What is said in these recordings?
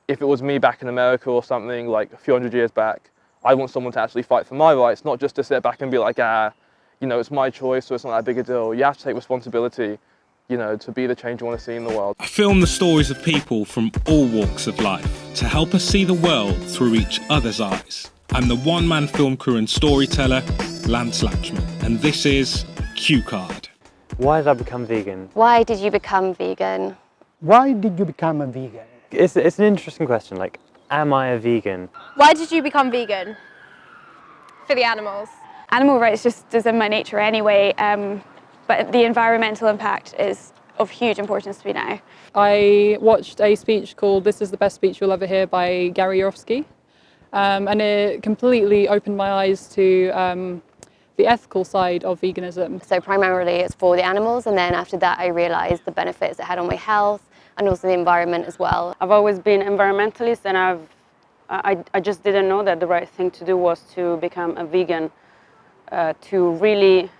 if it was me back in America or something, like a few hundred years back, I want someone to actually fight for my rights, not just to sit back and be like, you know, it's my choice, so it's not that big a deal. You have to take responsibility, you know, to be the change you want to see in the world. I film the stories of people from all walks of life to help us see the world through each other's eyes. I'm the one-man film crew and storyteller, Lance Latchman, and this is Cuecard. Why did I become vegan? Why did you become vegan? Why did you become a vegan? It's an interesting question, like, am I a vegan? Why did you become vegan? For the animals. Animal rights just is in my nature anyway, but the environmental impact is of huge importance to me now. I watched a speech called "This is the Best Speech You'll Ever Hear" by Gary Yourofsky, and it completely opened my eyes to the ethical side of veganism. So primarily it's for the animals, and then after that I realised the benefits it had on my health and also the environment as well. I've always been environmentalist, and I just didn't know that the right thing to do was to become a vegan, to really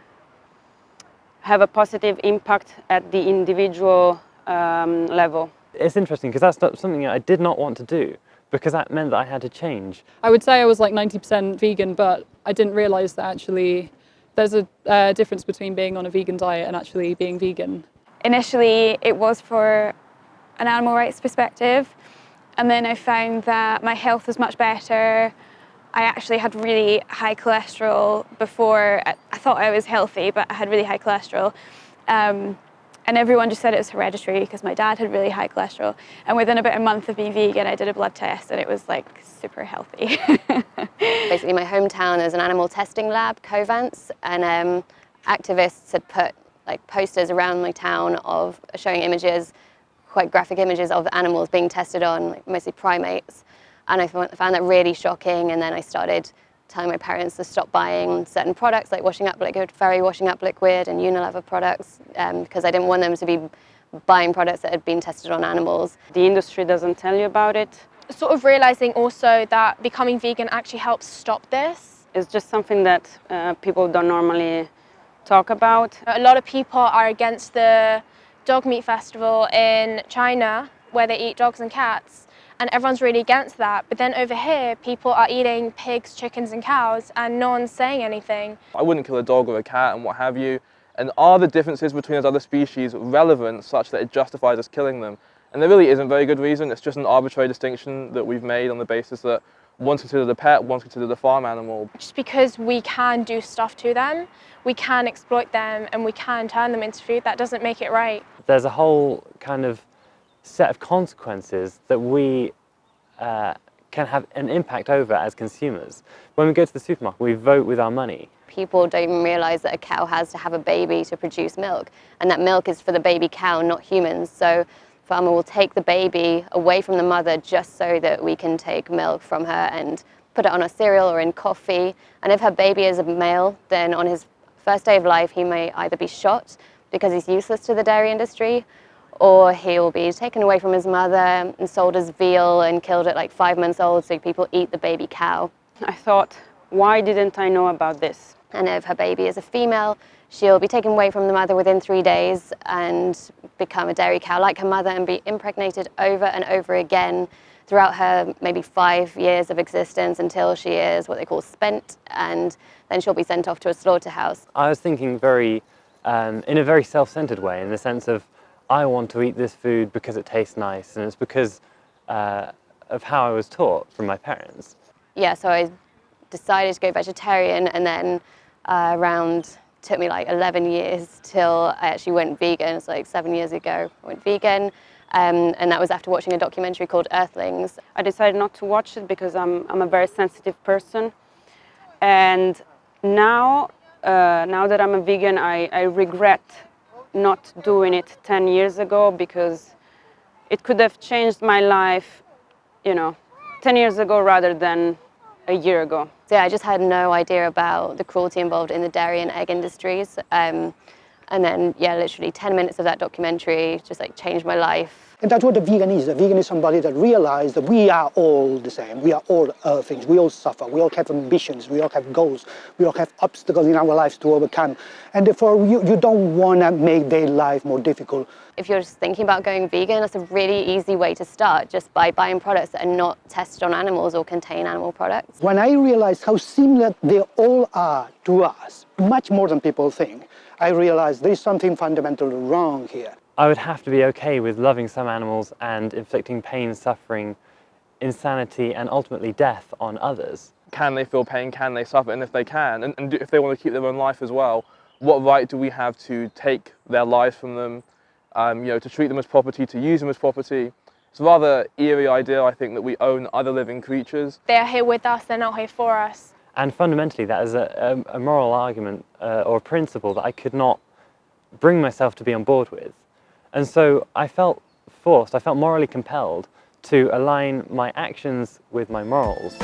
have a positive impact at the individual level. It's interesting because that's not something I did not want to do, because that meant that I had to change. I would say I was like 90% vegan, but I didn't realise that actually there's a difference between being on a vegan diet and actually being vegan. Initially, it was for an animal rights perspective, and then I found that my health was much better. I actually had really high cholesterol before. I thought I was healthy, but I had really high cholesterol. And everyone just said it was hereditary because my dad had really high cholesterol. And within about a month of being vegan, I did a blood test and it was like super healthy. Basically, my hometown is an animal testing lab, Covance, and activists had put like posters around my town of showing images, quite graphic images of animals being tested on, like mostly primates. And I found that really shocking, and then I started telling my parents to stop buying certain products like fairy washing up liquid and Unilever products, because I didn't want them to be buying products that had been tested on animals. The industry doesn't tell you about it. Sort of realising also that becoming vegan actually helps stop this. It's just something that people don't normally talk about. A lot of people are against the dog meat festival in China where they eat dogs and cats, and everyone's really against that. But then over here, people are eating pigs, chickens and cows and no one's saying anything. I wouldn't kill a dog or a cat and what have you. And are the differences between those other species relevant such that it justifies us killing them? And there really isn't a very good reason. It's just an arbitrary distinction that we've made on the basis that one's considered a pet, one's considered a farm animal. Just because we can do stuff to them, we can exploit them and we can turn them into food, that doesn't make it right. There's a whole kind of set of consequences that we can have an impact over as consumers. When we go to the supermarket, we vote with our money. People don't even realise that a cow has to have a baby to produce milk, and that milk is for the baby cow, not humans. So farmer will take the baby away from the mother just so that we can take milk from her and put it on our cereal or in coffee. And if her baby is a male, then on his first day of life, he may either be shot because he's useless to the dairy industry, or he will be taken away from his mother and sold as veal and killed at like 5 months old so people eat the baby cow. I thought, why didn't I know about this? And if her baby is a female, she'll be taken away from the mother within 3 days and become a dairy cow like her mother and be impregnated over and over again throughout her maybe 5 years of existence until she is what they call spent, and then she'll be sent off to a slaughterhouse. I was thinking in a very self-centered way, in the sense of, I want to eat this food because it tastes nice, and it's because of how I was taught from my parents. Yeah, so I decided to go vegetarian, and then took me like 11 years till I actually went vegan. It's like 7 years ago I went vegan, and that was after watching a documentary called Earthlings. I decided not to watch it because I'm a very sensitive person, and now that I'm a vegan, I regret not doing it 10 years ago, because it could have changed my life, 10 years ago rather than a year ago. So yeah, I just had no idea about the cruelty involved in the dairy and egg industries. And then, yeah, literally 10 minutes of that documentary just like changed my life. And that's what a vegan is. A vegan is somebody that realizes that we are all the same. We are all things. We all suffer. We all have ambitions. We all have goals. We all have obstacles in our lives to overcome. And therefore, you don't want to make their life more difficult. If you're just thinking about going vegan, that's a really easy way to start, just by buying products that are not tested on animals or contain animal products. When I realized how similar they all are to us, much more than people think, I realized there's something fundamentally wrong here. I would have to be okay with loving some animals and inflicting pain, suffering, insanity, and ultimately death on others. Can they feel pain? Can they suffer? And if they can, and if they want to keep their own life as well, what right do we have to take their lives from them, to treat them as property, to use them as property? It's a rather eerie idea, I think, that we own other living creatures. They're here with us, they're not here for us. And fundamentally, that is a moral argument or a principle that I could not bring myself to be on board with. And so I felt forced, I felt morally compelled to align my actions with my morals.